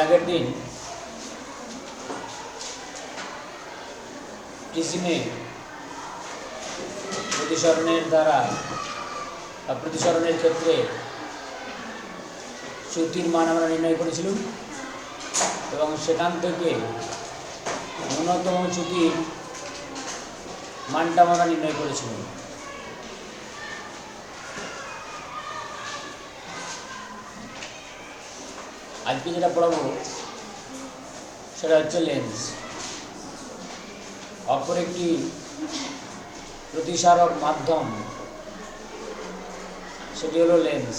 আগের দিন প্রিজমে প্রতিসরণের দ্বারা বা প্রতিসরণের ক্ষেত্রে চ্যুতির মান আমরা নির্ণয় করেছিলাম এবং সেখান থেকে ন্যূনতম চ্যুতির মানটা আমরা নির্ণয় করেছিলাম। আজকে যেটা পড়াবো সেটা হচ্ছে লেন্স। অপর একটি প্রতিসারক মাধ্যম সেটি হলো লেন্স।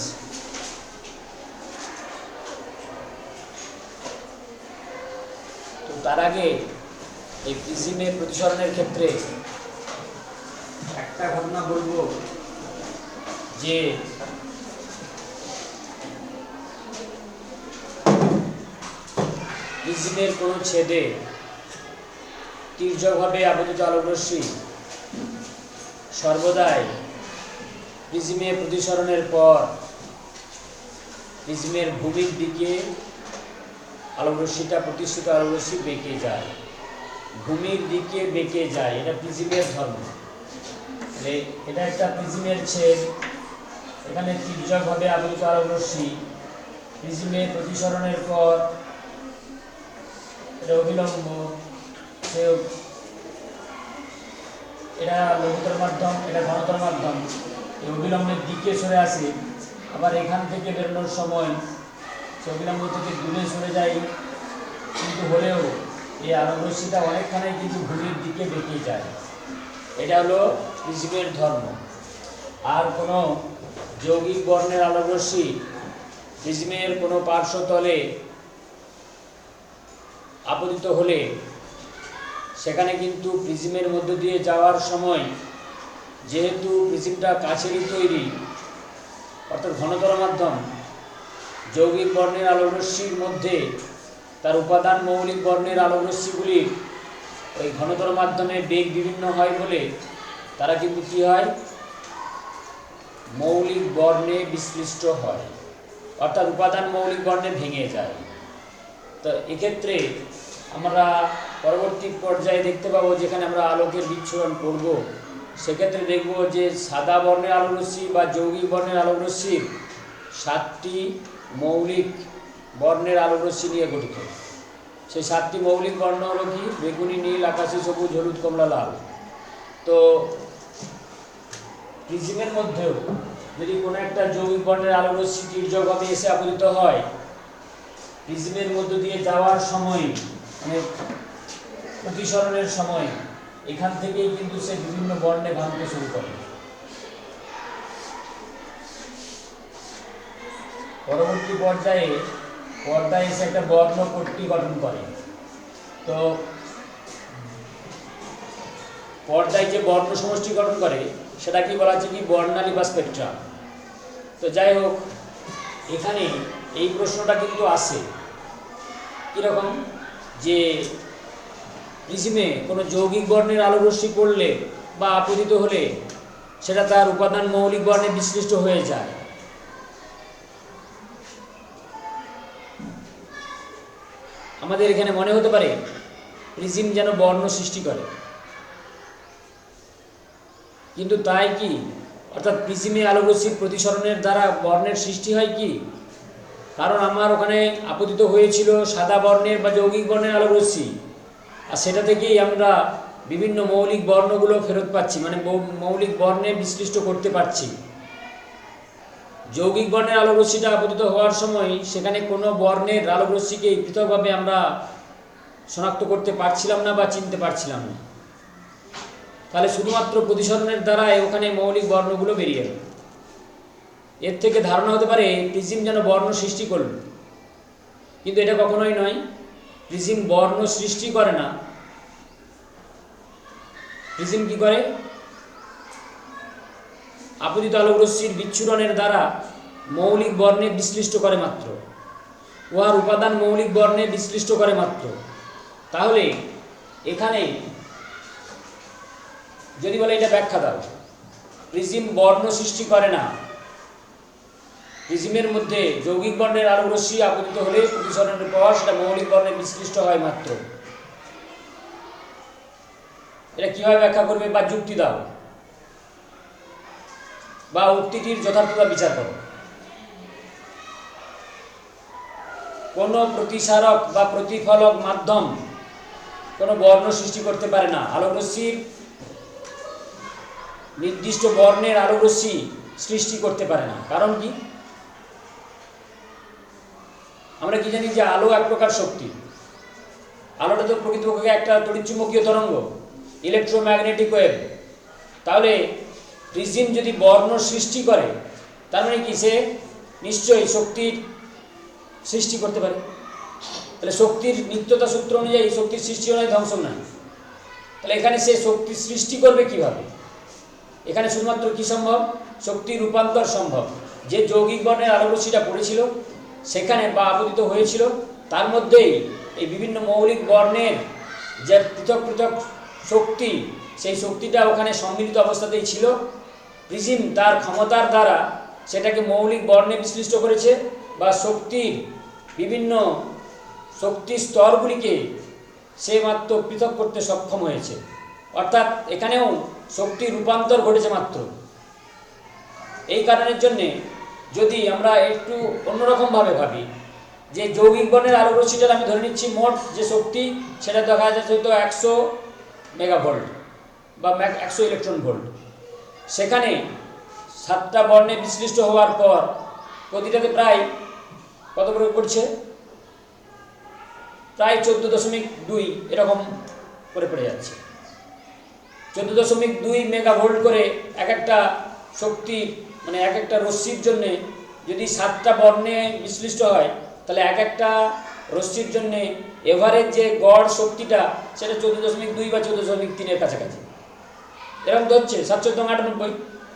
তো তার আগে এই প্রিজমে প্রতিসরণের ক্ষেত্রে একটা ঘটনা বলবো যে প্রিজমের কোনো ছেদে তির্যকভাবে আপতিত আলোকরশ্মি সর্বদাই প্রিজমে প্রতিসরণের পর প্রিজমের ভূমির দিকে আলোকরশ্মিটা প্রতিষ্ঠিত আলোকরশ্মি বেঁকে যায়, ভূমির দিকে বেঁকে যায়। এটা প্রিজমের ধর্ম। এটা একটা প্রিজমের ছেদ, এখানে তির্যকভাবে আপতিত আলোকরশ্মি প্রিজমে প্রতিসরণের পর এটা অবিলম্ব, এটা লঘুতর মাধ্যম, এটা ঘনতর মাধ্যম, এই অবিলম্বের দিকে সরে আসে। আবার এখান থেকে বেরোনোর সময় সে অবিলম্ব থেকে দূরে সরে যায়, কিন্তু হলেও এই আলোকরশ্মিটা অনেকখানি কিন্তু ভূমির দিকে বেঁকে যায়। এটা হলো প্রিজমের ধর্ম। আর কোনো যৌগিক বর্ণের আলোকরশ্মি প্রিজমের কোনো পার্শ্বতলে আপতিত হলে সেখানে কিন্তু প্রিজমের মধ্য দিয়ে যাওয়ার সময় যেহেতু প্রিজমটা কাচেরই তৈরি অর্থাৎ ঘনতর মাধ্যম, যৌগিক বর্ণের আলোকরশ্মির মধ্যে তার উপাদান মৌলিক বর্ণের আলোকরশ্মিগুলির ওই ঘনতর মাধ্যমে বেগ বিভিন্ন হয় বলে তারা কিন্তু কী হয়, মৌলিক বর্ণে বিশ্লিষ্ট হয়, অর্থাৎ উপাদান মৌলিক বর্ণে ভেঙে যায়। তো এক্ষেত্রে আমরা পরবর্তী পর্যায়ে দেখতে পাবো, যেখানে আমরা আলোকের বিচ্ছুরণ করব সেক্ষেত্রে দেখব যে সাদা বর্ণের আলোকরশ্মি বা যৌগিক বর্ণের আলোকরশ্মির 7টি মৌলিক বর্ণের আলোকরশ্মি নিয়ে গঠিত। সেই 7টি মৌলিক বর্ণ হলো কি, বেগুনি, নীল, আকাশি, সবুজ, হলুদ, কমলা, লাল। তো প্রিজমের মধ্যেও যদি কোনো একটা যৌগিক বর্ণের আলোকরশ্মি তির্যকভাবে এসে আপতিত হয়, প্রিজমের মধ্য দিয়ে যাওয়ার সময় মানে প্রতিসরণের সময় এখান থেকেই কিন্তু সে বিভিন্ন বর্ণে ভাঙতে শুরু করে। পরবর্তী পর্দায় এসে একটা বর্ণপট্টি গঠন করে। তো পর্দায় যে বর্ণ সমষ্টি গঠন করে সেটা কি বলা হচ্ছে কি, বর্ণালী বা স্পেকট্রাম। তো যাই হোক, এখানে এই প্রশ্নটা কিন্তু আসে কীরকম, যে প্রিজমে কোনো যৌগিক বর্ণের আলোকরশ্মি পড়লে বা আপতিত হলে সেটা তার উপাদান মৌলিক বর্ণে বিশ্লিষ্ট হয়ে যায়। আমাদের এখানে মনে হতে পারে প্রিজম যেন বর্ণ সৃষ্টি করে, কিন্তু তাই কি? অর্থাৎ প্রিজমে আলোকরশ্মির প্রতিসরণের দ্বারা বর্ণের সৃষ্টি হয় কি? কারণ আমার ওখানে আপতিত হয়েছিল সাদা বর্ণের বা যৌগিক বর্ণের আলোকরশ্মি, আর সেটা থেকেই আমরা বিভিন্ন মৌলিক বর্ণগুলো ফেরত পাচ্ছি, মানে মৌলিক বর্ণে বিশ্লিষ্ট করতে পারছি। যৌগিক বর্ণের আলোকরশ্মিটা আপতিত হওয়ার সময় সেখানে কোনো বর্ণের আলোকরশ্মিকে পৃথকভাবে আমরা শনাক্ত করতে পারছিলাম না বা চিনতে পারছিলাম না। তাহলে শুধুমাত্র প্রতিসরণের দ্বারা ওখানে মৌলিক বর্ণগুলো বেরিয়ে এলো। এর থেকে ধারণা হতে পারে প্রিজম যেন বর্ণ সৃষ্টি করল, কিন্তু এটা কখনোই নয়। প্রিজম বর্ণ সৃষ্টি করে না। প্রিজম কি করে? আপতিত আলোকরশ্মির বিচ্ছুরণের দ্বারা মৌলিক বর্ণে বিশ্লিষ্ট করে মাত্র, উহার উপাদান মৌলিক বর্ণে বিশ্লিষ্ট করে মাত্র। তাহলে এখানে যদি বলে এটা ব্যাখ্যা দাও, প্রিজম বর্ণ সৃষ্টি করে না, প্রিজমের মধ্যে যৌগিক বর্ণের আলোক রশ্মি আপতিত হলে প্রতিসরণের পর সেটা মৌলিক বর্ণে বিশ্লিষ্ট হয় মাত্র। এটা কিভাবে ব্যাখ্যা করবে বা যুক্তি দাও বা উক্তিটির যথার্থতা বিচার করো। কোনো প্রতিসারক বা প্রতিফলক মাধ্যম কোনো বর্ণ সৃষ্টি করতে পারে না। আলোক রশ্মির নির্দিষ্ট বর্ণের আলোক রশ্মি সৃষ্টি করতে পারে না। কারণ কি? আমরা কি জানি যে আলো এক প্রকার শক্তি। আলোটা তো প্রকৃতপক্ষে একটা তড়িৎচুম্বকীয় তরঙ্গ, ইলেকট্রোম্যাগনেটিক ওয়েভ। তাহলে প্রিজম যদি বর্ণ সৃষ্টি করে তার মানে কি? সে নিশ্চয়ই শক্তির সৃষ্টি করতে পারে। তাহলে শক্তির নিত্যতা সূত্র অনুযায়ী শক্তির সৃষ্টি নয়, ধ্বংস নয়। তাহলে এখানে সে শক্তির সৃষ্টি করবে কিভাবে? এখানে শুধুমাত্র কি সম্ভব? শক্তির রূপান্তর সম্ভব। যে যৌগিক বর্ণের আলোক রশ্মিটা পড়েছিল সেখানে বা আপতিত হয়েছিল, তার মধ্যেই এই বিভিন্ন মৌলিক বর্ণের যে পৃথক পৃথক শক্তি, সেই শক্তিটা ওখানে সম্মিলিত অবস্থাতেই ছিল। প্রিজম তার ক্ষমতার দ্বারা সেটাকে মৌলিক বর্ণে বিশ্লিষ্ট করেছে বা শক্তির বিভিন্ন শক্তি স্তরগুলিকে সে মাত্র পৃথক করতে সক্ষম হয়েছে। অর্থাৎ এখানেও শক্তির রূপান্তর ঘটেছে মাত্র। এই কারণের জন্যে যদি আমরা একটু অন্যরকমভাবে ভাবি যে যৌগিক বর্ণের আলোক রশ্মিটার আমি ধরে নিচ্ছি মোট যে শক্তি সেটা দেখা যাচ্ছে হয়তো 100 মেগাভোল্ট বা 100 ইলেকট্রন ভোল্ট। সেখানে 7টা বর্ণে বিশ্লিষ্ট হওয়ার পর প্রতিটাতে প্রায় কত প্রয়োগ করছে? প্রায় 14.2 এরকম করে পড়ে যাচ্ছে। 14.2 মেগাভোল্ট করে এক একটা শক্তি, মানে এক একটা রশ্মির জন্যে যদি 7টা বর্ণে বিশ্লিষ্ট হয় তাহলে এক একটা রশ্মির জন্যে এভারেজ যে গড় শক্তিটা সেটা 14.2 বা 14.3 কাছাকাছি এরকম তো হচ্ছে। 7 14 98।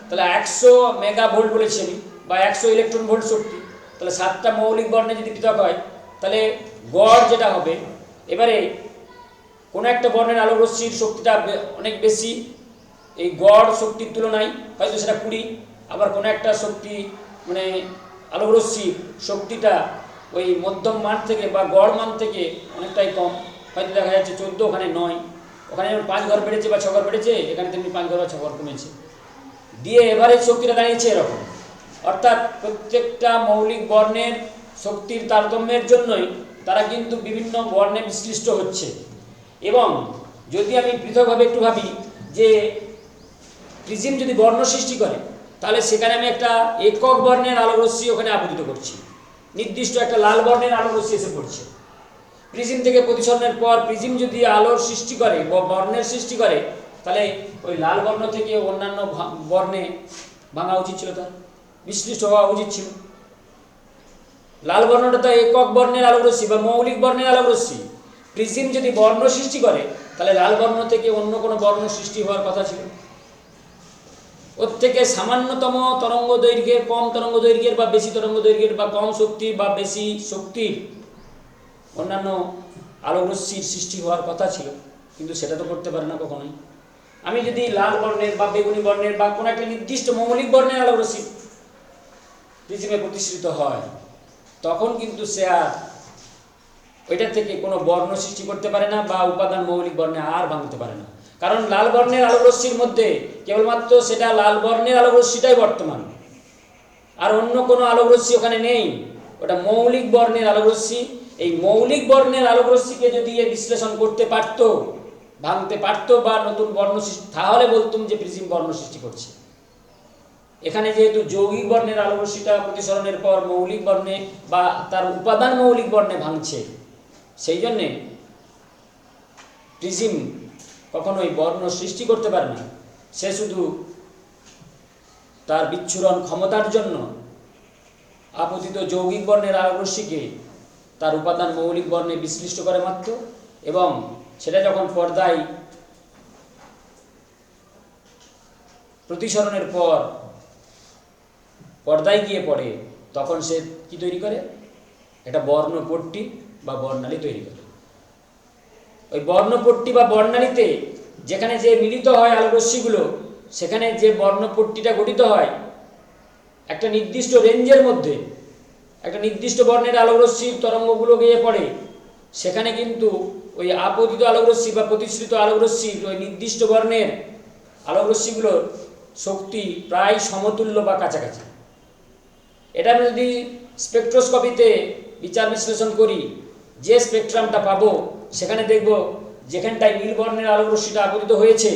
তাহলে 100 মেগাভোল্ট বলেছি আমি, বা 100 ইলেকট্রন ভোল্ট শক্তি। তাহলে 7টা মৌলিক বর্ণে যদি পৃথক হয় তাহলে গড় যেটা হবে, এবারে কোনো একটা বর্ণের আলোক রশ্মির শক্তিটা অনেক বেশি এই গড় শক্তির তুলনায়, হয়তো সেটা 20। আবার কোনো একটা শক্তি মানে আলোক রশ্মির শক্তিটা ওই মধ্যম মান থেকে বা গড় মান থেকে অনেকটাই কম, হয়তো দেখা যাচ্ছে 14, ওখানে 9। ওখানে যেমন 5 ঘর বেড়েছে বা 6 ঘর বেড়েছে, এখানে তেমনি 5 ঘর বা 6 ঘর কমেছে, দিয়ে এভারেজ শক্তিটা দাঁড়িয়েছে এরকম। অর্থাৎ প্রত্যেকটা মৌলিক বর্ণের শক্তির তারতম্যের জন্যই তারা কিন্তু বিভিন্ন বর্ণে বিশ্লিষ্ট হচ্ছে। এবং যদি আমি পৃথকভাবে একটু ভাবি যে প্রিজম যদি বর্ণ সৃষ্টি করে তাহলে সেখানে আমি একটা একক বর্ণের আলোক রশ্মি ওখানে আপতিত করছি, নির্দিষ্ট একটা লাল বর্ণের আলোক রশ্মি এসে পড়ছে। প্রিজম থেকে প্রতিসরণের পর প্রিজম যদি আলোর সৃষ্টি করে বা বর্ণের সৃষ্টি করে তাহলে ওই লাল বর্ণ থেকে অন্যান্য বর্ণে ভাঙা উচিত ছিল, তার বিশ্লিষ্ট হওয়া উচিত ছিল। লাল বর্ণটা তো একক বর্ণের আলোক রশ্মি বা মৌলিক বর্ণের আলোক রশ্মি। প্রিজম যদি বর্ণ সৃষ্টি করে তাহলে লাল বর্ণ থেকে অন্য কোনো বর্ণ সৃষ্টি হওয়ার কথা ছিল। ওর থেকে সামান্যতম তরঙ্গ দৈর্ঘ্যের, কম তরঙ্গ দৈর্ঘ্যের বা বেশি তরঙ্গ দৈর্ঘ্যের বা কম শক্তির বা বেশি শক্তির অন্যান্য আলোক রশ্মির সৃষ্টি হওয়ার কথা ছিল, কিন্তু সেটা তো করতে পারে না কখনোই। আমি যদি লাল বর্ণের বা বেগুনি বর্ণের বা কোনো একটা নির্দিষ্ট মৌলিক বর্ণের আলোক রশ্মি প্রিজমে প্রতিষ্ঠিত হয়, তখন কিন্তু সে আর ওইটা থেকে কোনো বর্ণ সৃষ্টি করতে পারে না বা উপাদান মৌলিক বর্ণে আর ভাঙতে পারে না। কারণ লাল বর্ণের আলোক রশ্মির মধ্যে কেবলমাত্র সেটা লাল বর্ণের আলোক রশ্মিটাই বর্তমান, আর অন্য কোনো আলোক রশ্মি ওখানে নেই। ওটা মৌলিক বর্ণের আলোক রশ্মি। এই মৌলিক বর্ণের আলোক রশ্মিকে যদি বিশ্লেষণ করতে পারতো, ভাঙতে পারতো বা নতুন বর্ণ সৃষ্টি, তাহলে বলতুম যে প্রিজম বর্ণ সৃষ্টি করছে। এখানে যেহেতু যৌগিক বর্ণের আলোক রশ্মিটা প্রতিসরণের পর মৌলিক বর্ণে বা তার উপাদান মৌলিক বর্ণে ভাঙছে, সেই জন্যে প্রিজম কখনোই বর্ণ সৃষ্টি করতে পারে না। সে শুধু তার বিচ্ছুরণ ক্ষমতার জন্য আপতিত যৌগিক বর্ণের আলোক রশ্মিকে তার উপাদান মৌলিক বর্ণে বিশ্লিষ্ট করে মাত্র, এবং সেটা যখন পর্দায় প্রতিসরণের পর পর্দায় গিয়ে পড়ে তখন সে কি তৈরি করে? এটা বর্ণপট্টি বা বর্ণালী তৈরি করে। ওই বর্ণপট্টি বা বর্ণালীতে যেখানে যে মিলিত হয় আলোক রশ্মিগুলো, সেখানে যে বর্ণপট্টিটা গঠিত হয় একটা নির্দিষ্ট রেঞ্জের মধ্যে একটা নির্দিষ্ট বর্ণের আলোকরশ্মির তরঙ্গগুলো গিয়ে পড়ে, সেখানে কিন্তু ওই আপতিত আলোকরশ্মি বা প্রতিসৃত আলোকরশ্মির ওই নির্দিষ্ট বর্ণের আলোকরশ্মিগুলোর শক্তি প্রায় সমতুল্য বা কাছাকাছি। এটা আমি যদি স্পেকট্রোস্কপিতে বিচার বিশ্লেষণ করি, যে স্পেকট্রামটা পাবো সেখানে দেখব যেখানটায় নীল বর্ণের আলোকরশ্মিটা আপতিত হয়েছে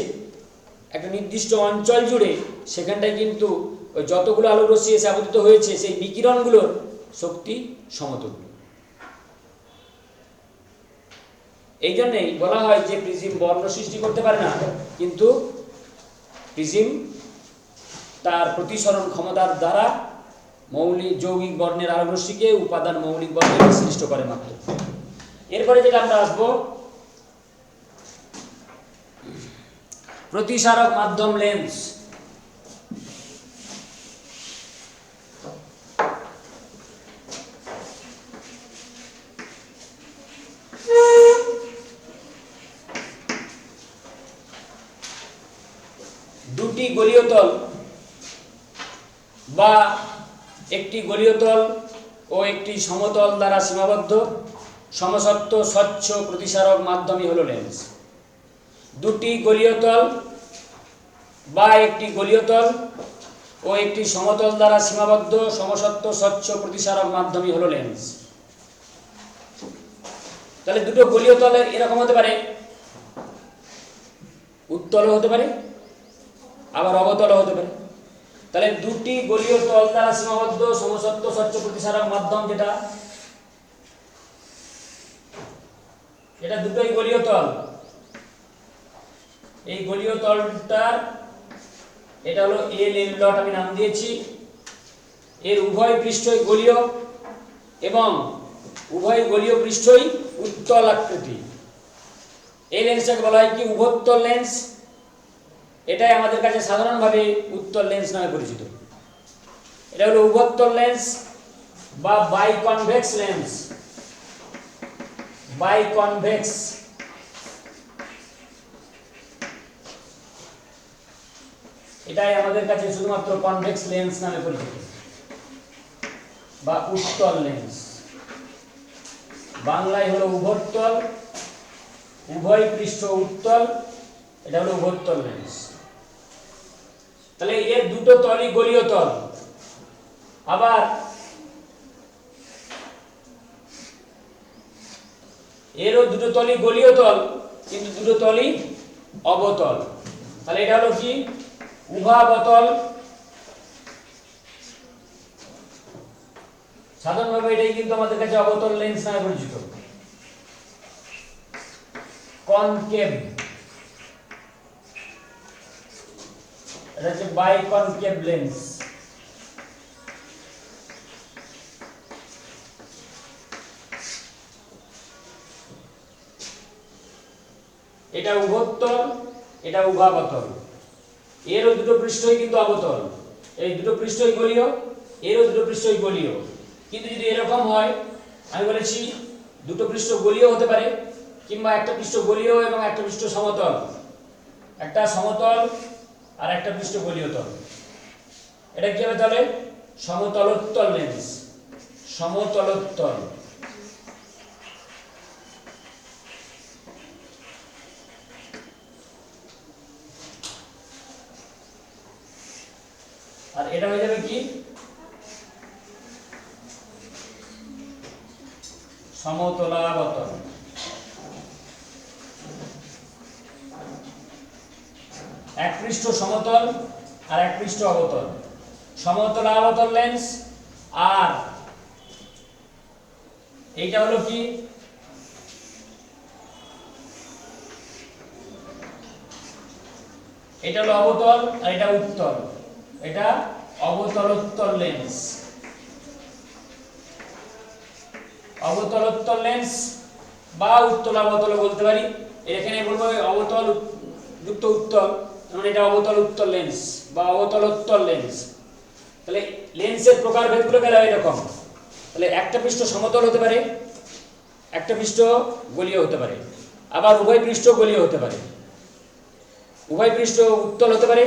একটা নির্দিষ্ট অঞ্চল জুড়ে, সেখানটায় কিন্তু ওই যতগুলো আলোকরশ্মি এসে আপতিত হয়েছে সেই বিকিরণগুলোর শক্তি সমতুল্য। এই জন্যেই বলা হয় যে প্রিজম বর্ণ সৃষ্টি করতে পারে না, কিন্তু প্রিজম তার প্রতিসরণ ক্ষমতার দ্বারা মৌলিক যৌগিক বর্ণের আলোকরশ্মিকে উপাদান মৌলিক বর্ণে বিশ্লিষ্ট করে মাত্র। এরপরে যেটা আমরা আসবো, প্রতিসারক মাধ্যম লেন্স। দুটি গলীয়তল বা একটি গলীয়তল ও একটি সমতল দ্বারা সীমাবদ্ধ সমসত্ব স্বচ্ছ প্রতিসারক মাধ্যমই হলো লেন্স। দুটি গলীয়তল বা একটি গলীয়তল ও একটি সমতল দ্বারা সীমাবদ্ধ সমসত্ব স্বচ্ছ প্রতিসারক মাধ্যমই হলো লেন্স। তাহলে দুটো গলীয়তলের এরকম হতে পারে, উত্তলও হতে পারে আবার অবতলও হতে পারে। তাহলে দুটি গলীয়তল দ্বারা সীমাবদ্ধ সমসত্ব স্বচ্ছ প্রতিসারক মাধ্যম যেটা, এটা দুটোই গলীয়তল। এই গলীয়তলটার এটা হলো এল এল ডট আমি নাম দিয়েছি। এর উভয় পৃষ্ঠই গলীয় এবং উভয় গলীয় পৃষ্ঠই উত্তল আকৃতি। এই লেন্সটাকে বলা হয় কি উভোত্তল লেন্স। এটাই আমাদের কাছে সাধারণভাবে উত্তল লেন্স নামে পরিচিত। এটা হলো উভোত্তল লেন্স বা বাইকনভেক্স লেন্স। বাইকনভেক্স এটাই আমাদের কাছে শুধুমাত্র কনভেক্স লেন্স নামে পরিচিত বা উত্তল লেন্স। বাংলায় হলো উভোত্তল, উভয় পৃষ্ঠ উত্তল, এটা হলো উভোত্তল লেন্স। তাহলে এর দুটো তলই গলীয় তল, আবার এরও দুটো তলই গলীয় তল কিন্তু দুটো তলই অবতল। তাহলে এটা হলো কি উভাবতল। সাধারণভাবে এটাই কিন্তু আমাদের কাছে অবতল লেন্স নামে পরিচিত। কনকেভ, এটা হচ্ছে বাইকনকেভ লেন্স। এটা উভোত্তল, এটা উভাবতল। এরও দুটো পৃষ্ঠই কিন্তু অবতল, এই দুটো পৃষ্ঠই গলীয়, এরও দুটো পৃষ্ঠই গলীয়। কিন্তু যদি এরকম হয়, আমি বলেছি দুটো পৃষ্ঠ গলীয় হতে পারে কিংবা একটা পৃষ্ঠ গলীয় এবং একটা পৃষ্ঠ সমতল, একটা সমতল আর একটা পৃষ্ঠ গলীয়তল। এটা কি হবে তাহলে সমতলোত্তল লেন্স। সমতলোত্তল। আর এটা হয়ে যাবে কি সমতলাবতল। এক পৃষ্ঠ সমতল আর এক পৃষ্ঠ অবতল। সমতলাবতল লেন্স। আর এইটা হলো কি এটা হলো অবতল আর এটা উত্তল, এটা অবতলোত্তল লেন্স। অবতলোত্তল লেন্স বা উত্তলাবতল বলতে পারি। এখানে বলবো অবতল যুক্ত উত্তল, মানে এটা অবতল উত্তল লেন্স বা অবতলোত্তল লেন্স। তাহলে লেন্সের প্রকারভেদগুলো গেল এরকম। তাহলে একটা পৃষ্ঠ সমতল হতে পারে, একটা পৃষ্ঠ গলীয় হতে পারে, আবার উভয় পৃষ্ঠ গলীয় হতে পারে, উভয় পৃষ্ঠ উত্তল হতে পারে,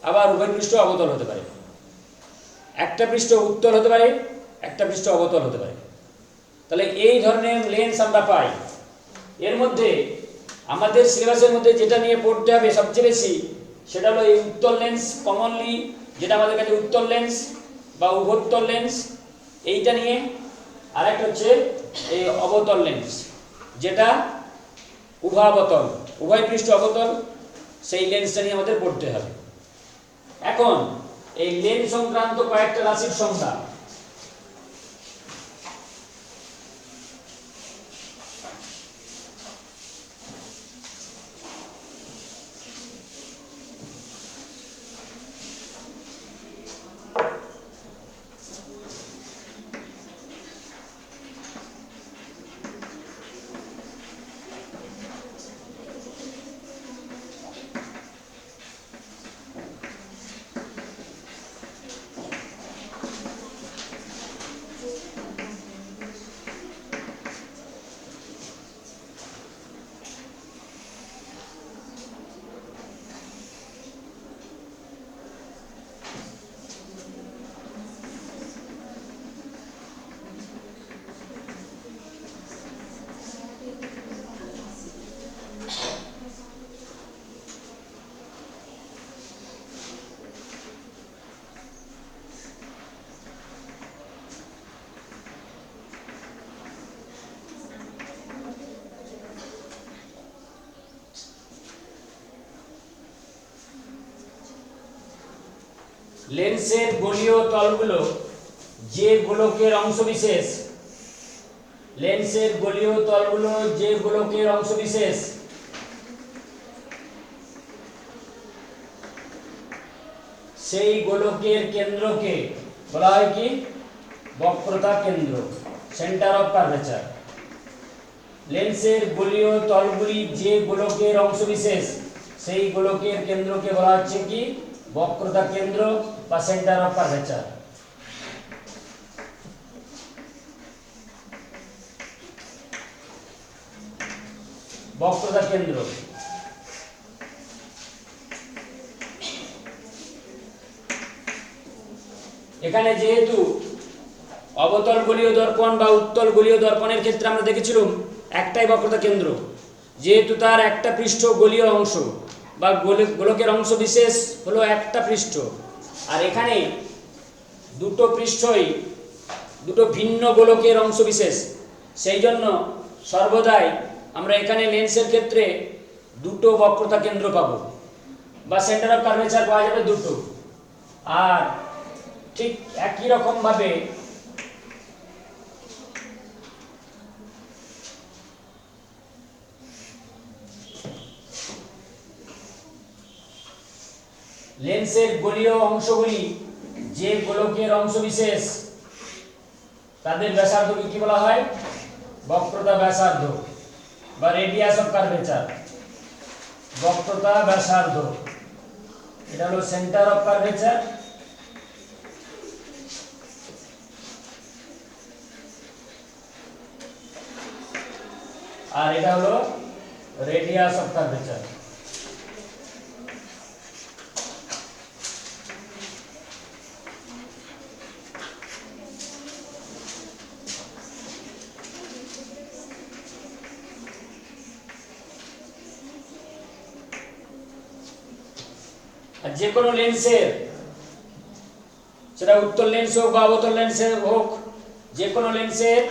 আবার উভয় পৃষ্ঠ অবতল হতে পারে। একটা পৃষ্ঠ উত্তল হতে পারে, একটা পৃষ্ঠ অবতল হতে পারে। তাহলে এই ধরনের লেন্স আমরা পাই। এর মধ্যে আমাদের সিলেবাসের মধ্যে যেটা নিয়ে পড়তে হবে সবচেয়ে বেশি, সেটা হলো এই উত্তল লেন্স। কমনলি যেটা আমাদের কাছে উত্তল লেন্স বা উভোত্তল লেন্স, এইটা নিয়ে। আর একটা হচ্ছে এই অবতল লেন্স, যেটা উভাবতল, উভয় পৃষ্ঠ অবতল, সেই লেন্সটা নিয়ে আমাদের পড়তে হবে। এখন এই লেন্স সংক্রান্ত কয়েকটা রাশির সংখ্যা। লেন্সের গোলীয় তলগুলো যে গোলকের অংশবিশেষ, লেন্সের গোলীয় তলগুলো যে গোলকের অংশবিশেষ, সেই গোলকের কেন্দ্রকে বলা হয় কি? বক্রতা কেন্দ্র, সেন্টার অফ কার্ভেচার। লেন্সের গোলীয় তলগুলি যে গোলকের অংশবিশেষ, সেই গোলকের কেন্দ্রকে বলা হচ্ছে কি? বক্রতা কেন্দ্র বা সেন্টার অফ কার্ভেচার। বক্রতা কেন্দ্র। এখানে যেহেতু অবতল গোলীয় দর্পণ বা উত্তল গোলীয় দর্পণের ক্ষেত্রে আমরা দেখেছিলাম একটাই বক্রতা কেন্দ্র, যেহেতু তার একটা পৃষ্ঠ গোলীয় অংশ বা গোলকের অংশ বিশেষ হলো একটা পৃষ্ঠ, আর এখানে দুটো পৃষ্ঠই দুটো ভিন্ন গোলকের অংশ বিশেষ, সেই জন্য সর্বদাই আমরা এখানে লেন্সের ক্ষেত্রে দুটো বক্রতা কেন্দ্র পাবো বা সেন্টার অফ কার্ভেচার পাওয়া যাবে দুটো। আর ঠিক একই রকম ভাবে লেন্সের গোলীয় অংশগুলি যে গোলকের অংশবিশেষ, তাদের ব্যাসার্ধকে কি বলা হয়? বক্রতা ব্যাসার্ধ বা রেডিয়াস অফ কার্ভেচার। বক্রতা ব্যাসার্ধ, এটা হলো সেন্টার অফ কার্ভেচার। আর এটা হলো রেডিয়াস অফ কার্ভেচার। আর যে কোনো লেন্সের, সেটা উত্তল লেন্স হোক বা অবতল লেন্সের হোক, যে কোনো লেন্সের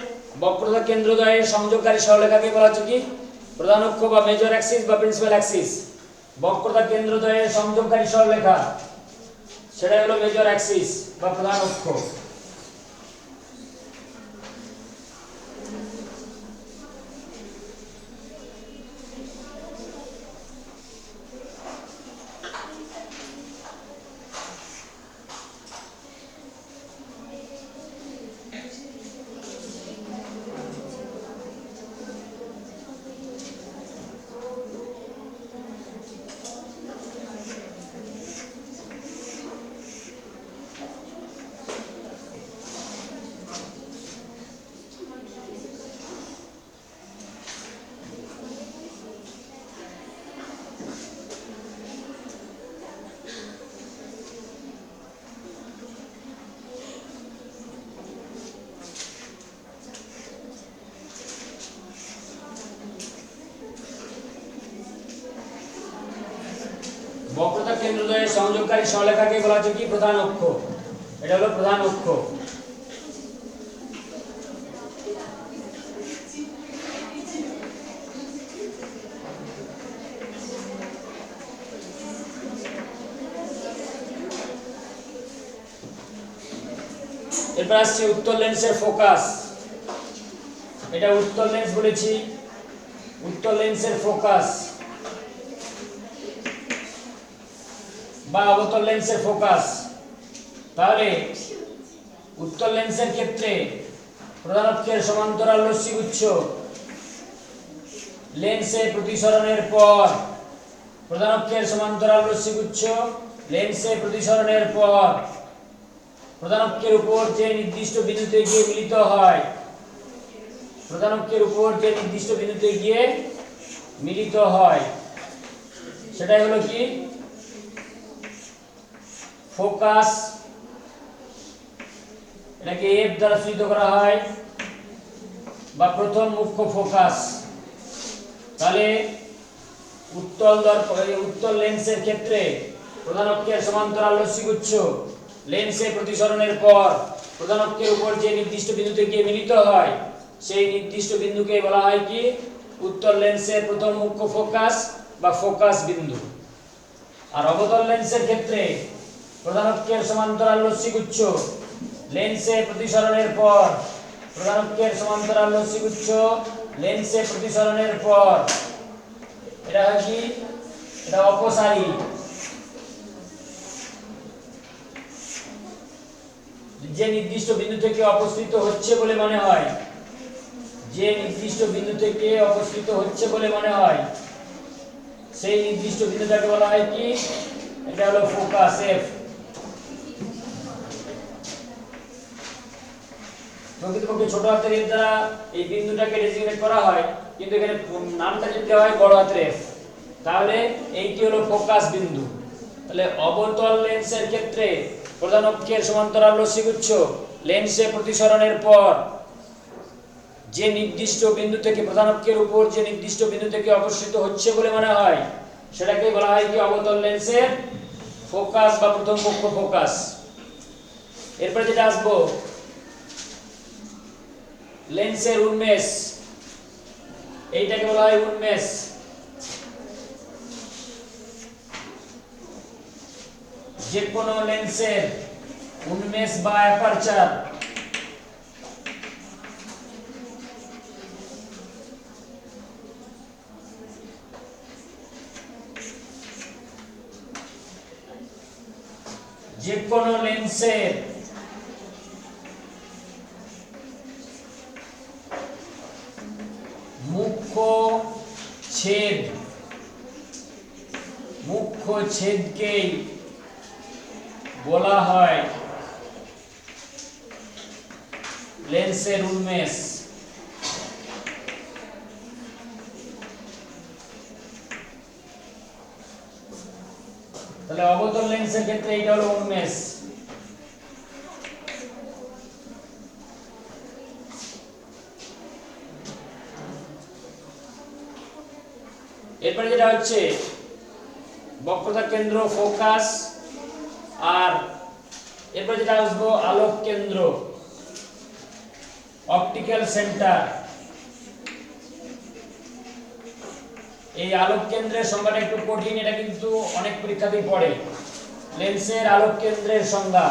বক্রতা কেন্দ্রদ্বয়ের সংযোগকারী সরলরেখাকে বলা হচ্ছে কি? প্রধান অক্ষ বা মেজর অ্যাক্সিস বা প্রিন্সিপাল অ্যাক্সিস। বক্রতা কেন্দ্রদ্বয়ের সংযোগকারী সরলরেখা, সেটা হলো মেজর অ্যাক্সিস বা প্রধান অক্ষ। কেন্দ্রদ্বয়ের সংযোগকারী সরলরেখাকে বলা হচ্ছে কি প্রধান অক্ষ। এটা হলো প্রধান অক্ষ। এরপর আসছে উত্তল লেন্সের ফোকাস। এটা উত্তল লেন্স বলেছি, উত্তল লেন্সের ফোকাস বা অবতল লেন্সের ফোকাস। তাহলে উত্তল লেন্সের ক্ষেত্রে প্রধান অক্ষের সমান্তরাল রশ্মিগুচ্ছ লেন্সে প্রতিসরণের পর, প্রধান অক্ষের সমান্তরাল রশ্মিগুচ্ছ লেন্সে প্রতিসরণের পর প্রধান অক্ষের উপর যে নির্দিষ্ট বিন্দুতে গিয়ে মিলিত হয়, প্রধান অক্ষের উপর যে নির্দিষ্ট বিন্দুতে গিয়ে মিলিত হয় সেটাই হলো কি ফোকাস। এটাকে এফ দ্বারা সূচিত করা হয় বা প্রথম মুখ্য ফোকাস। তাহলে উত্তল লেন্সের ক্ষেত্রে প্রধান অক্ষের সমান্তরাল রশ্মিগুচ্ছ লেন্সে প্রতিসরণের পর প্রধান অক্ষের উপর যে নির্দিষ্ট বিন্দুতে গিয়ে মিলিত হয় সেই নির্দিষ্ট বিন্দুকে বলা হয় কি উত্তল লেন্সের প্রথম মুখ্য ফোকাস বা ফোকাস বিন্দু। আর অবতল লেন্সের ক্ষেত্রে প্রধান অক্ষের সমান্তরাল রশ্মিগুচ্ছ লেন্সে প্রতিসরণের পর, প্রধান অক্ষের সমান্তরাল রশ্মিগুচ্ছ লেন্সে প্রতিসরণের পর এটা হয় কি এটা অপসারী। যে নির্দিষ্ট বিন্দু থেকে অপসৃত হচ্ছে বলে মনে হয়, যে নির্দিষ্ট বিন্দু থেকে অপসৃত হচ্ছে বলে মনে হয় সেই নির্দিষ্ট বিন্দুটাকে বলা হয় কি এটা হলো ফোকাস এফ। প্রকৃতপক্ষে ছোট হাতের এফ দ্বারা এই বিন্দুটাকে ডেজিগনেট করা হয়, কিন্তু এখানে নামটা যদি দেওয়া হয় বড় হাতের এফ, তাহলে এইটি হলো ফোকাস বিন্দু। তাহলে অবতল লেন্সের ক্ষেত্রে প্রধান অক্ষের সমান্তরাল রশ্মিগুচ্ছ লেন্সে প্রতিসরণের পর যে নির্দিষ্ট বিন্দু থেকে, প্রধান অক্ষের উপর যে নির্দিষ্ট বিন্দু থেকে অপসৃত হচ্ছে বলে মনে হয় সেটাকে বলা হয় কি অবতল লেন্সের ফোকাস বা প্রথম মুখ্য ফোকাস। এরপরে যেটা আসবো লেন্সের উন্মেষ, এইটাকে বলা হয় উন্মেষ। যে কোনো লেন্সের উন্মেষ বা অ্যাপারচার যে কোনো লেন্সের মুখ্য ছেদকেই বলা হয় লেন্সের উন্মেষ। তাহলে অবতল লেন্সের ক্ষেত্রে এটা হলো উন্মেষ। এরপরে যেটা হচ্ছে বক্রতা কেন্দ্র ফোকাস, আর এরপরে যেটা আসবো আলোক কেন্দ্র অপটিক্যাল সেন্টার। এই আলোক কেন্দ্রের সংজ্ঞাটা একটু কঠিন, এটা কিন্তু অনেক পরীক্ষাতেই পড়ে। লেন্সের আলোক কেন্দ্রের সংজ্ঞা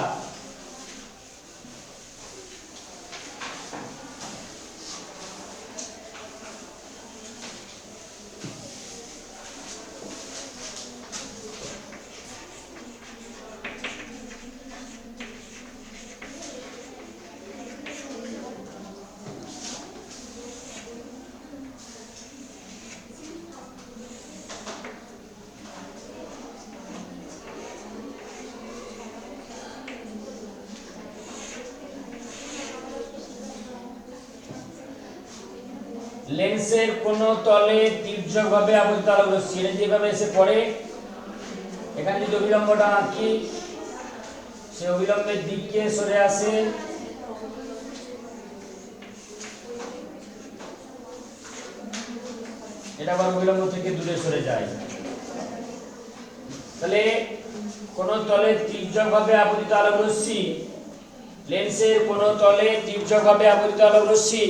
লেন্সের কোন তলে তির্যকভাবে আবদ্ধ আলোক রশ্মি, এটা যেভাবে এসে পড়ে এখানে যদি অবিলম্বটা আঁকি সে অবিলম্বের দিকে সরে আসে, এটা আবার অবিলম্ব থেকে দূরে সরে যায়। তাহলে কোন তলে তির্যকভাবে আপতিত আলোক রশ্মি, লেন্সের কোন তলে তির্যকভাবে আপতিত আলোক রশ্মি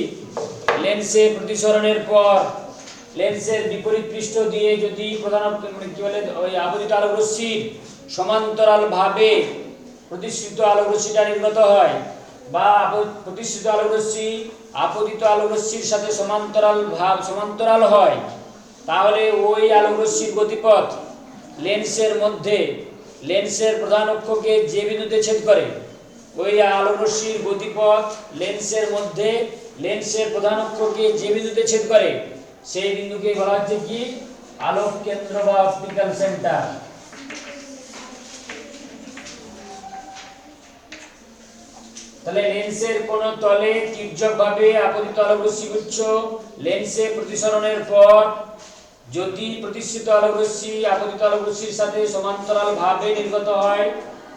লেন্সে প্রতিসরণের পর লেন্সের বিপরীত পৃষ্ঠ দিয়ে যদি প্রধান কি বলে ওই আপতিত আলোক রশ্মির সমান্তরাল ভাবে প্রতিসৃত আলোক রশ্মিটা নির্গত হয়, বা প্রতিসৃত আলোক রশ্মি আপতিত আলোক রশ্মির সাথে সমান্তরাল হয়, তাহলে ওই আলোক রশ্মির গতিপথ লেন্সের প্রধান অক্ষকে যে বিন্দুতে ছেদ করে, ওই আলোক রশ্মির গতিপথ লেন্সের প্রধান অক্ষকে যে বিন্দুতে ছেদ করে সেই বিন্দুকে বলা হচ্ছে কি আলোক কেন্দ্র বা অপটিক্যাল সেন্টার। তাহলে লেন্সের কোন তলে তির্যকভাবে আপতিত আলোক রশ্মিগুচ্ছ লেন্সে প্রতিসরণের পর যদি প্রতিসৃত আলোক রশ্মি আপতিত আলোক রশ্মির সাথে সমান্তরাল ভাবে নির্গত হয়,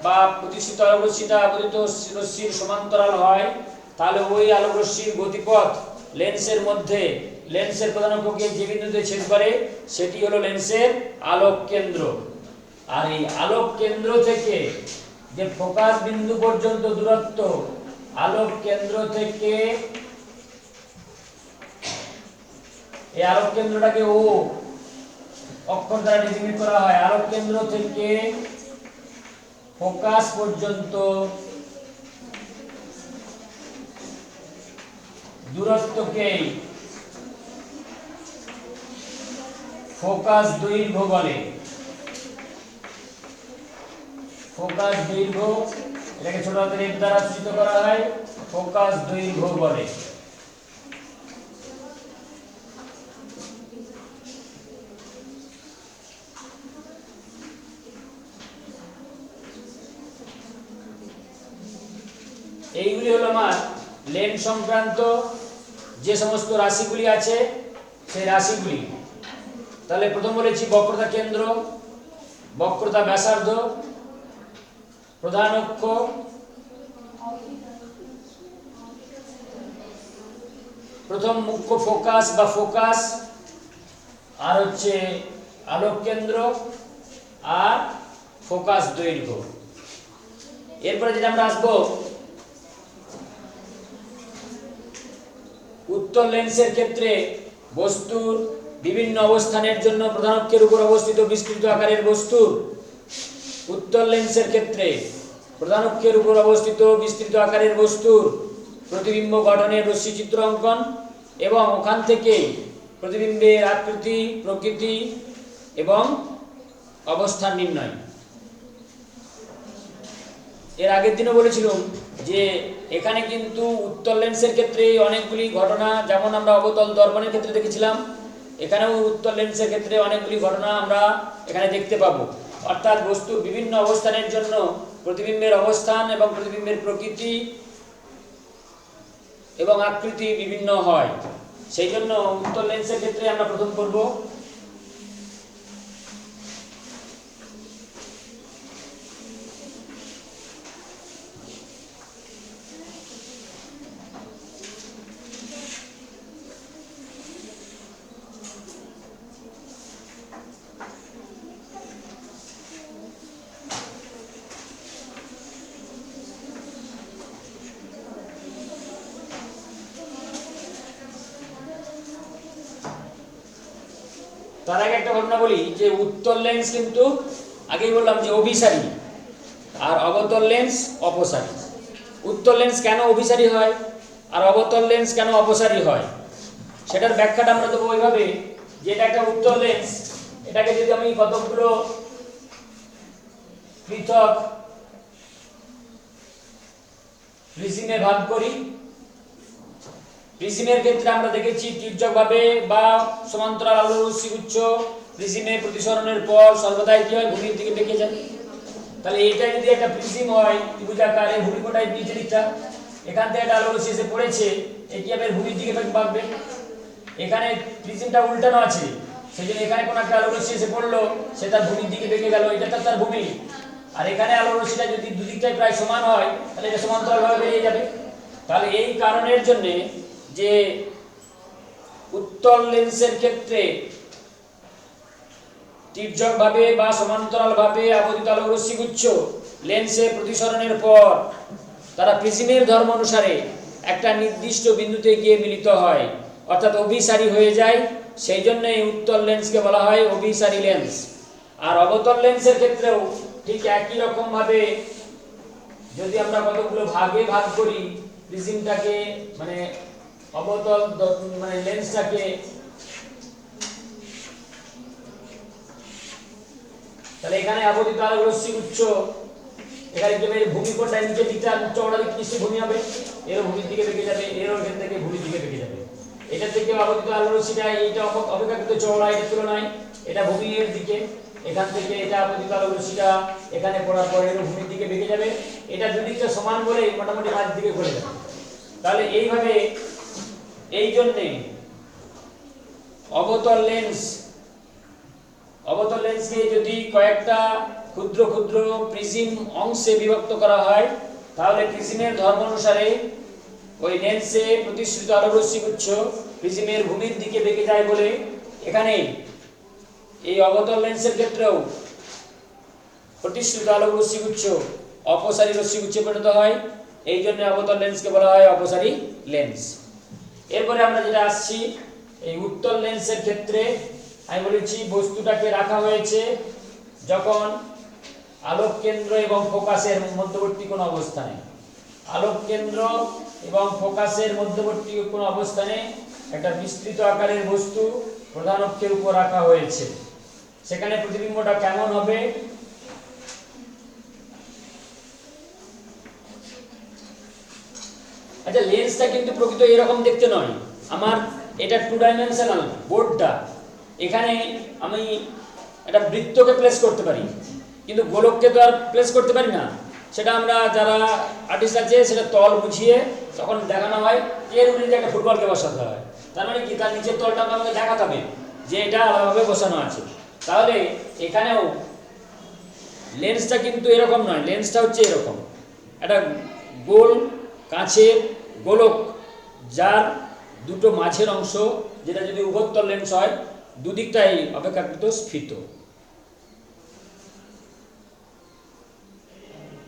বা প্রতিসৃত আলোক রশ্মিটা আপতিত রশ্মির সমান্তরাল হয়, তাহলে ওই আলোক রশ্মির গতিপথ লেন্সের প্রধান অক্ষকে যে বিন্দুতে ছেদ করে সেটি হলো লেন্সের আলোক কেন্দ্র। আর এই আলোক কেন্দ্র থেকে যে ফোকাস বিন্দু পর্যন্ত দূরত্ব, আলোক কেন্দ্র থেকে এই আলোক কেন্দ্রটাকে ও অক্ষর দ্বারা ডিজিট করা হয়। আলোক কেন্দ্র থেকে ফোকাস পর্যন্ত দূরত্বকে ফোকাস দৈর্ঘ্য বলে। ফোকাস দৈর্ঘ্য, এটাকে ছোট হাতের এর দ্বারা সূচিত করা হয়, ফোকাস দৈর্ঘ্য বলে। এইগুলি হলো আমার লেন্স সংক্রান্ত যে সমস্ত রাশিগুলি আছে সেই রাশিগুলি। তাহলে প্রথম বলেছি বক্রতা কেন্দ্র, বক্রতা ব্যাসার্ধ, প্রধান অক্ষ, প্রথম মুখ্য ফোকাস বা ফোকাস, আর হচ্ছে আলোক কেন্দ্র আর ফোকাস দৈর্ঘ্য। এরপরে যেটা আমরা আসবো উত্তল লেন্সের ক্ষেত্রে বস্তুর বিভিন্ন অবস্থানের জন্য প্রধান অক্ষের উপর অবস্থিত বিস্তৃত আকারের বস্তুর উত্তল লেন্সের ক্ষেত্রে প্রধান অক্ষের উপর অবস্থিত বিস্তৃত আকারের বস্তুর প্রতিবিম্ব গঠনের রশ্মিচিত্র অঙ্কন এবং ওখান থেকে প্রতিবিম্বের আকৃতি, প্রকৃতি এবং অবস্থান নির্ণয়। এর আগের দিনও বলেছিলাম যে এখানে কিন্তু উত্তল লেন্সের ক্ষেত্রে অনেকগুলি ঘটনা, যেমন আমরা অবতল দর্পণের ক্ষেত্রে দেখেছিলাম, এখানেও উত্তল লেন্সের ক্ষেত্রে অনেকগুলি ঘটনা আমরা এখানে দেখতে পাবো। অর্থাৎ বস্তুর বিভিন্ন অবস্থানের জন্য প্রতিবিম্বের অবস্থান এবং প্রতিবিম্বের প্রকৃতি এবং আকৃতি বিভিন্ন হয়। সেই জন্য উত্তল লেন্সের ক্ষেত্রে আমরা প্রথম করব তার আগে একটা ঘটনা বলি যে উত্তল লেন্স কিন্তু আগেই বললাম যে অভিসারী আর অবতল লেন্স অপসারী। উত্তল লেন্স কেন অভিসারী হয় আর অবতল লেন্স কেন অপসারী হয় সেটার ব্যাখ্যাটা আমরা দেবো ওইভাবে যে এটা একটা উত্তল লেন্স, এটাকে যদি আমি কতগুলো পৃথক প্রিজমে ভাগ করি, প্রিজমের ক্ষেত্রে আমরা দেখেছি তির্যকভাবে বা সমান্তরাল আলোক রশ্মিগুচ্ছ প্রিজমে প্রতিসরণের পর সর্বদাই কি হয়, ভূমির দিকে বেঁকে যায়। তাহলে এটা যদি একটা প্রিজম হয় ত্রিভুজাকারে, ভূমিকোণটাই নিচে দিকটা, এখান থেকে একটা আলোক রশ্মি এসে পড়েছে, এই কি হবে, ভূমির দিকে বাঁকবে। এখানে প্রিজমটা উল্টানো আছে, সেজন্য এখানে কোন একটা আলোক রশ্মি এসে পড়লো, সে তার ভূমির দিকে বেঁকে গেল, এটা তার ভূমি। আর এখানে আলোক রশ্মিটা যদি দুদিকটাই প্রায় সমান হয় তাহলে এটা সমান্তরালভাবে বেরিয়ে যাবে। তাহলে এই কারণের জন্য যে উত্তল লেন্সের ক্ষেত্রে তির্যকভাবে বা সমান্তরালভাবে আপতিত আলোকরশ্মিগুচ্ছ লেন্সে প্রতিসরণের পর তারা প্রিজমের ধর্ম অনুসারে একটা নির্দিষ্ট বিন্দুতে গিয়ে মিলিত হয়, অর্থাৎ অভিসারী হয়ে যায়। সেই জন্য এই উত্তল লেন্সকে বলা হয় অভিসারী লেন্স। আর অবতল লেন্সের ক্ষেত্রেও ঠিক একই রকম ভাবে যদি আমরা কতগুলো ভাগে ভাগ করি প্রিজমটাকে, মানে অবতল মানে লেন্সটাকে, তাহলে এখানে আপতিত আলোকরশ্মিগুচ্ছ এখানে কি হবে, ভূমিকোণটা নিচের দিকটা চওড়া দিক নিশ্চয়ই ভূমি হবে, এরও ভূমির দিকে বেঁকে যাবে, এরও এখান থেকে ভূমির দিকে বেঁকে যাবে। এটা থেকে আপতিত আলোকরশ্মিটা এইটা অপেক্ষাকৃত চওড়া এটার তুলনায়, এটা ভূমির দিকে, এখান থেকে এটা আপতিত আলোকরশ্মিটা এখানে পড়ার পর এরও ভূমির দিকে বেঁকে যাবে। এটা দুদিকটা সমান বলে মোটামুটি মাঝ দিকে ঘুরে যাবে। তাহলে এইভাবে এই জন্যে অবতল লেন্সকে যদি কয়েকটা ক্ষুদ্র ক্ষুদ্র প্রিজম অংশে বিভক্ত করা হয়, তাহলে প্রিজমের ধর্ম অনুসারে ওই লেন্সে প্রতিসৃত আলোকরশ্মিগুচ্ছ প্রিজমের ভূমির দিকে বেঁকে যায় বলে এখানে এই অবতল লেন্সের ক্ষেত্রেও প্রতিসৃত আলোকরশ্মিগুচ্ছ অপসারী রশ্মিগুচ্ছে পরিণত হয়। এই জন্য অবতল লেন্সকে বলা হয় অপসারী লেন্স। এরপরে আমরা যেটা আসছি এই উত্তল লেন্সের ক্ষেত্রে, আমি বলেছি বস্তুটাকে রাখা হয়েছে যখন আলোক কেন্দ্র এবং ফোকাসের মধ্যবর্তী কোনো অবস্থানে, আলোক কেন্দ্র এবং ফোকাসের মধ্যবর্তী কোনো অবস্থানে একটা বিস্তৃত আকারের বস্তু প্রধান অক্ষের উপর রাখা হয়েছে। সেখানে প্রতিবিম্বটা কেমন হবে, আচ্ছা লেন্সটা কিন্তু প্রকৃত এরকম দেখতে নয়। আমার এটা 2 ডাইমেনশনাল বোর্ডটা, এখানে আমি একটা বৃত্তকে প্লেস করতে পারি, কিন্তু গোলককে তো আর প্লেস করতে পারি না। সেটা আমরা যারা আর্টিস্ট আছে সেটা তল বুঝিয়ে তখন দেখানো হয়, এর উপরে একটা ফুটবলকে বসাতে হয়। তার মানে কি, তার নিচের তলটা আমাকে দেখাতে হবে যে এটা আলাদাভাবে বসানো আছে। তাহলে এখানেও লেন্সটা কিন্তু এরকম নয়, লেন্সটা হচ্ছে এরকম একটা গোল কাঁচের গোলক, যার দুটো মাঝের অংশ, যেটা যদি উভয়তল লেন্স হয় দুদিকটাই অপেক্ষাকৃত স্ফীত।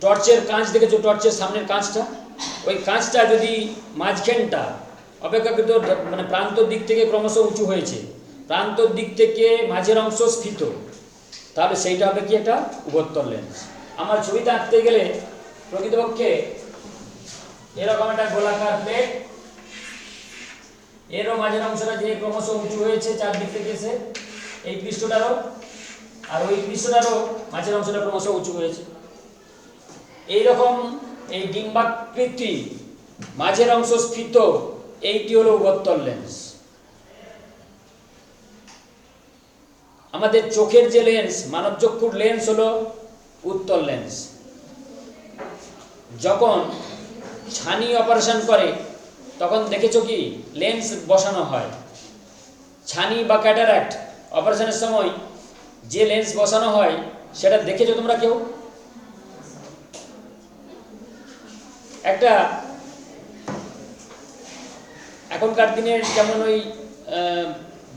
টর্চের কাঁচ দেখেছো, টর্চের সামনের কাঁচটা, ওই কাঁচটা যদি মাঝখানটা অপেক্ষাকৃত মানে প্রান্তর দিক থেকে ক্রমশ উঁচু হয়েছে, প্রান্তর দিক থেকে মাঝের অংশ স্ফীত, তাহলে সেইটা হবে কি একটা উভয়তল লেন্স। আমার ছবিটা আঁকতে গেলে প্রকৃতপক্ষে এরকম একটা গোলাকার প্লেট, এরও মাঝের অংশটা যে ক্রমশ উঁচু হয়েছে চারদিক থেকে এসে এই পৃষ্ঠটারও, আর ওই পৃষ্ঠটারও মাঝের অংশটা ক্রমশ উঁচু হয়েছে। এইরকম এই ডিম্বাকৃতি মাঝের অংশ স্ফীত, এইটি হলো উভয়তল লেন্স। আমাদের চোখের যে লেন্স, মানব চক্ষুর লেন্স হলো উত্তল লেন্স। যখন ছানি অপারেশন করে তখন দেখেছো কি লেন্স বসানো হয়, ছানি বা ক্যাটারাক্ট অপারেশনের সময় যে লেন্স বসানো হয় সেটা দেখেছো তোমরা কেউ? একটা এখনকার দিনের যেমন ওই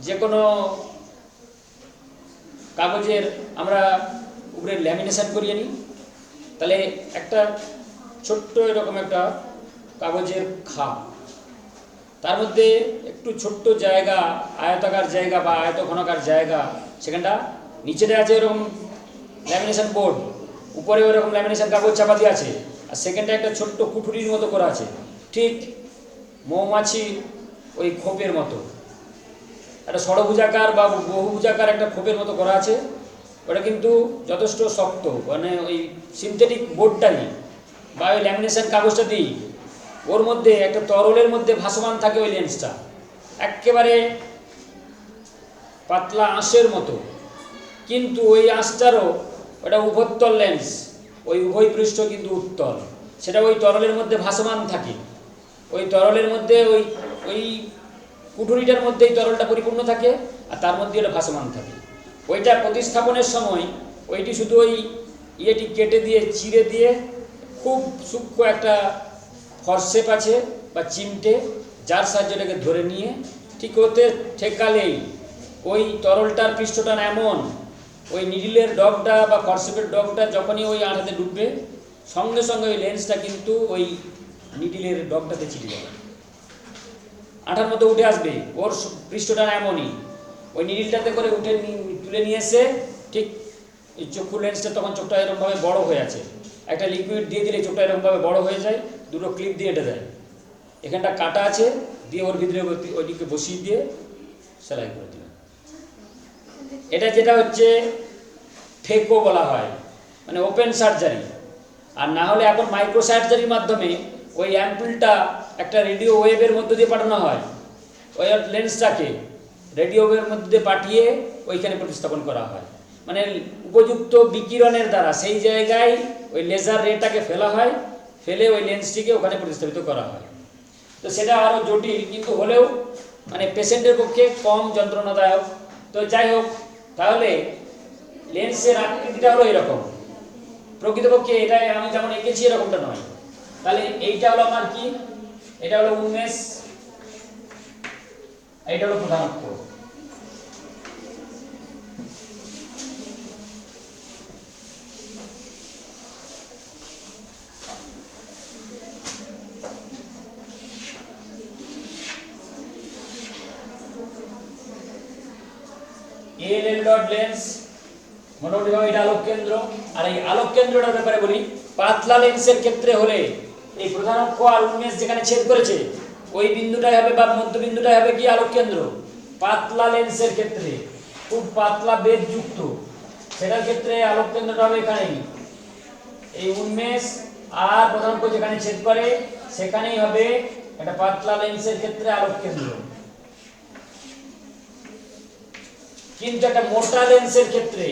যে কোনো কাগজের আমরা উপরে ল্যামিনেশন করিয়ে নিই, তাহলে একটা ছোট্ট এরকম একটা কাগজের খাপ, তার মধ্যে একটু ছোট্ট জায়গা, আয়তাকার জায়গা বা আয়তঘনাকার জায়গা, সেখানটা নিচেতে আছে এরকম ল্যামিনেশন বোর্ড, উপরে ওরকম ল্যামিনেশন কাগজ চাপা দিয়ে আছে, আর সেখানটা একটা ছোট্ট কুঠুরির মতো করা আছে, ঠিক মৌমাছি ওই খোপের মতো একটা ষড়ভুজাকার বা বহুভুজাকার একটা খোপের মতো করা আছে। ওটা কিন্তু যথেষ্ট শক্ত, মানে ওই সিনথেটিক বোর্ডটা নিই বা ওই ল্যামিনেশন কাগজটা দিই, ওর মধ্যে একটা তরলের মধ্যে ভাসমান থাকে ওই লেন্সটা, একেবারে পাতলা আঁশের মতো, কিন্তু ওই আঁশটারও ওটা উভয়তল লেন্স, ওই উভয় পৃষ্ঠ কিন্তু উত্তল, সেটা ওই তরলের মধ্যে ভাসমান থাকে। ওই তরলের মধ্যে ওই ওই কুঠুরিটার মধ্যেই তরলটা পরিপূর্ণ থাকে আর তার মধ্যে ওটা ভাসমান থাকে। ওইটা প্রতিস্থাপনের সময় ওইটি শুধু ওই ইয়েটি কেটে দিয়ে চিড়ে দিয়ে খুব সূক্ষ্ম একটা ফরশেপ আছে বা চিমটে, যার সাহায্যে এটাকে ধরে নিয়ে ঠিক ওতে ঠেকালেই ওই তরলটার পৃষ্ঠটা এমন ওই নিডিলের ডগটা বা ফরসেপের ডগটা যখনই ওই আঠাতে ঢুকবে সঙ্গে সঙ্গে ওই লেন্সটা কিন্তু ওই নিডিলের ডগটাতে চিটে যাবে, আঠার মধ্যে উঠে আসবে। ওর পৃষ্ঠটা এমনই, ওই নিডিলটাতে করে উঠে তুলে নিয়ে এসে ঠিক এই চক্ষু লেন্সটা, তখন চোখটা এরকমভাবে বড় হয়ে আছে, একটা লিকুইড দিয়ে দিলে চোখটা এরকমভাবে বড় হয়ে যায়, দুটো ক্লিপ দিয়ে এঁটে দেয়, এখানটা কাটা আছে, দিয়ে ওর ভিতরে ওইদিকে বসিয়ে দিয়ে সেলাই করে দিল। এটা যেটা হচ্ছে ফেকো বলা হয়, মানে ওপেন সার্জারি। আর না হলে এখন মাইক্রো সার্জারির মাধ্যমে ওই অ্যাম্পুলটা একটা রেডিও ওয়েভের মধ্যে দিয়ে পাঠানো হয়, ওই লেন্সটাকে রেডিও ওয়েভের মধ্যে দিয়ে পাঠিয়ে ওইখানে প্রতিস্থাপন করা হয়, মানে উপযুক্ত বিকিরণের দ্বারা সেই জায়গায় ওই লেজার রেটাকে ফেলা হয়, ফেলে ওই লেন্সটিকে ওখানে প্রতিস্থাপিত করা হয়। তো সেটা আরও জটিল, কিন্তু হলেও মানে পেশেন্টের পক্ষে কম যন্ত্রণাদায়ক। তো যাই হোক, তাহলে লেন্সের আকৃতিটা হলো এরকম, প্রকৃতপক্ষে এটা আমি যেমন এঁকেছি এরকমটা নয়। তাহলে এইটা হলো আমার কি, এটা হলো উন্মেষ, এইটা হলো প্রধান অক্ষ। এল ডট লেন্স মোটামুটি ভাবে এটা আলোক কেন্দ্র। আর এই আলোক কেন্দ্রটার ব্যাপারে বলি, পাতলা লেন্সের ক্ষেত্রে হলে এই প্রধান অক্ষ আর উন্মেষ যেখানে ছেদ করেছে ওই বিন্দুটাই হবে বা মধ্যবিন্দুটাই হবে কি আলোক কেন্দ্র। পাতলা লেন্সের ক্ষেত্রে, খুব পাতলা বেধ যুক্ত, সেটার ক্ষেত্রে আলোক কেন্দ্রটা হবে এখানেই, এই উন্মেষ আর প্রধান অক্ষ যেখানে ছেদ করে সেখানেই হবে একটা পাতলা লেন্সের ক্ষেত্রে আলোক কেন্দ্র। কিন্তু একটা মোটা লেন্সের ক্ষেত্রে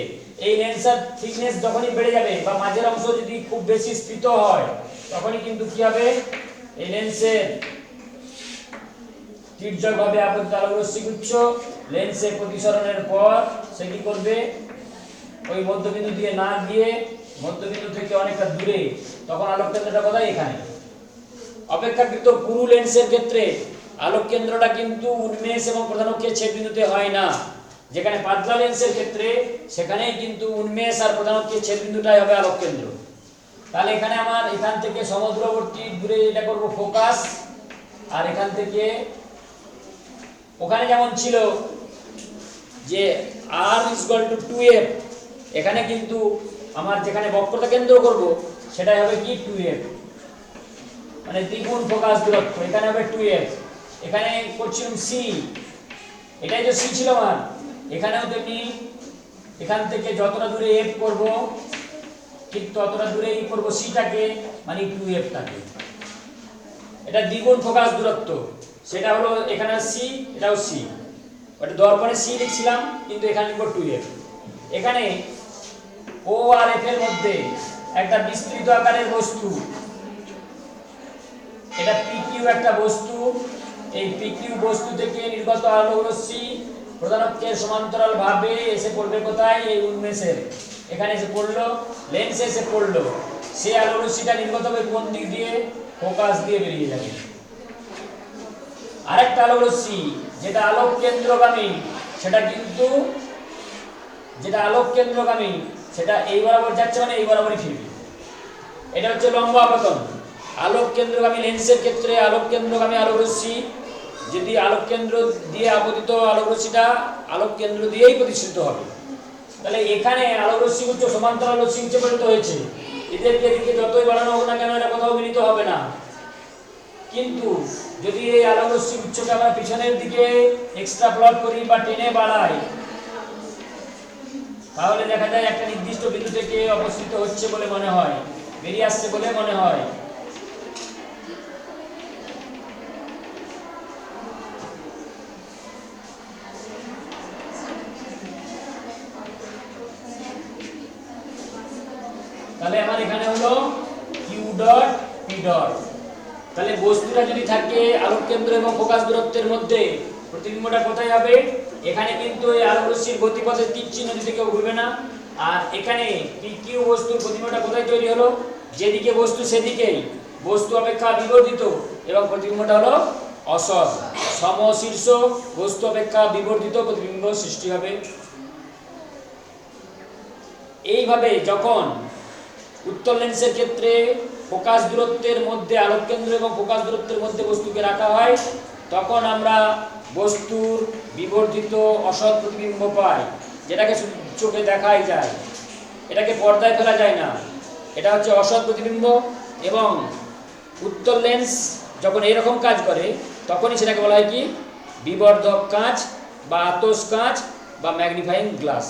এই লেন্সের থিকনেস যখনই বেড়ে যাবে বা মাঝের অংশ যদি খুব বেশি স্ফীত হয় তখনই কিন্তু কি হবে, এই লেন্সের তির্যকভাবে আপতিত আলোক রশ্মিগুচ্ছ লেন্সে প্রতিসরণের পর সে কি করবে, ওই মধ্যবিন্দু দিয়ে না গিয়ে মধ্যবিন্দু থেকে অনেকটা দূরে, তখন আলোক কেন্দ্রটা কোথায়, এখানে। অপেক্ষাকৃত পুরু লেন্সের ক্ষেত্রে আলোক কেন্দ্রটা কিন্তু উন্মেষ এবং প্রধান অক্ষের ছেদবিন্দুতে হয় না, যেখানে পাতলা লেন্সের ক্ষেত্রে সেখানেই কিন্তু উন্মেষ আর প্রধান অক্ষের ছেদবিন্দুটাই হবে আলোক কেন্দ্র। তাহলে এখানে আমার এখান থেকে সমুদ্রবর্তী দূরে এটা করব ফোকাস, আর এখান থেকে ওখানে যেমন ছিল যে r = 2f, এখানে কিন্তু আমার যেখানে বক্রতা কেন্দ্র করব সেটাই হবে কি 2f, মানে দ্বিগুণ ফোকাস দূরত্ব, এখানে হবে 2f। এখানে করছিলাম c, এটাই তো c ছিল আমার, এখানেও তেমনি এখান থেকে যতটা দূরে f করব ঠিক ততটা দূরে ই করব c-টাকে, মানে 2f টাকে, এটা দ্বিগুণ ফোকাস দূরত্ব। সেটা হলো এখানে c, এটাও c, ওটা দর্পণে c লিখছিলাম কিন্তু এখানে লিখব 2f। এখানে o আর f এর মধ্যে একটা বিস্তৃত আকারের বস্তু, এটা pq একটা বস্তু, এই pq বস্তু থেকে নির্গত আলোক রশ্মি প্রধান অক্ষের সমান্তরাল ভাবে এসে পড়বে কোথায়, এই উন্মেষের এখানে এসে পড়লো, লেন্সে এসে পড়লো, সেই আলোক রশ্মিটা নির্গত হবে কোন দিক দিয়ে, ফোকাস দিয়ে বেরিয়ে যাবে। আরেকটা আলোক রশ্মি যেটা আলোক কেন্দ্রগামী, সেটা কিন্তু যেটা আলোক কেন্দ্রগামী সেটা এই বরাবর যাচ্ছে, মানে এই বরাবরই ফিরবে, এটা হচ্ছে লম্ব আপতন। আলোক কেন্দ্রগামী লেন্সের ক্ষেত্রে আলোক কেন্দ্রগামী আলোক রশ্মি যদি আলোক কেন্দ্র দিয়ে আপতিত আলোক রশ্মিটা আলোক কেন্দ্র দিয়েই প্রতিষ্ঠিত হবে। তাহলে এখানে আলোক রশ্মিগুচ্ছ সমান্তরাল রশ্মিগুচ্ছে পরিণত হয়েছে, এদেরকে এদিকে যতই বাড়ানো হোক না কেন এটা কোথাও মিলিত হবে না। কিন্তু যদি এই আলোক রশ্মিগুচ্ছকে আমরা পিছনের দিকে এক্সট্রা প্লট করি বা টেনে বাড়াই, তাহলে দেখা যায় একটা নির্দিষ্ট বিন্দু থেকে অবস্থিত হচ্ছে বলে মনে হয়, বেরিয়ে আসছে বলে মনে হয়। তাহলে আমার এখানে হলো q ডট p ডট। তাহলে বস্তুটা যদি থাকে আলোক কেন্দ্র এবং ফোকাস দূরত্বের মধ্যে, প্রতিবিম্বটা কোথায় হবে, এখানে কিন্তু এই আলোক রশ্মির গতিপথের তীর চিহ্ন দিতে কেউ ভুলবে না। আর এখানে pq বস্তুর প্রতিবিম্বটা কোথায় তৈরি হলো, যেদিকে বস্তু সেদিকেই, বস্তু অপেক্ষা বিবর্ধিত এবং প্রতিবিম্বটা হলো অসৎ, সমশীর্ষ বস্তু অপেক্ষা বিবর্ধিত প্রতিবিম্ব সৃষ্টি হবে। এইভাবে যখন উত্তল লেন্সের ক্ষেত্রে ফোকাস দূরত্বের মধ্যে আলোক কেন্দ্র এবং ফোকাস দূরত্বের মধ্যে বস্তুকে রাখা হয়, তখন আমরা বস্তুর বিবর্ধিত অসৎ প্রতিবিম্ব পাই, যেটাকে চোখে দেখাই যায়, এটাকে পর্দায় ফেলা যায় না, এটা হচ্ছে অসৎ প্রতিবিম্ব। এবং উত্তল লেন্স যখন এরকম কাজ করে তখনই সেটাকে বলা হয় কি, বিবর্ধক কাঁচ বা আতস কাঁচ বা ম্যাগনিফাইং গ্লাস।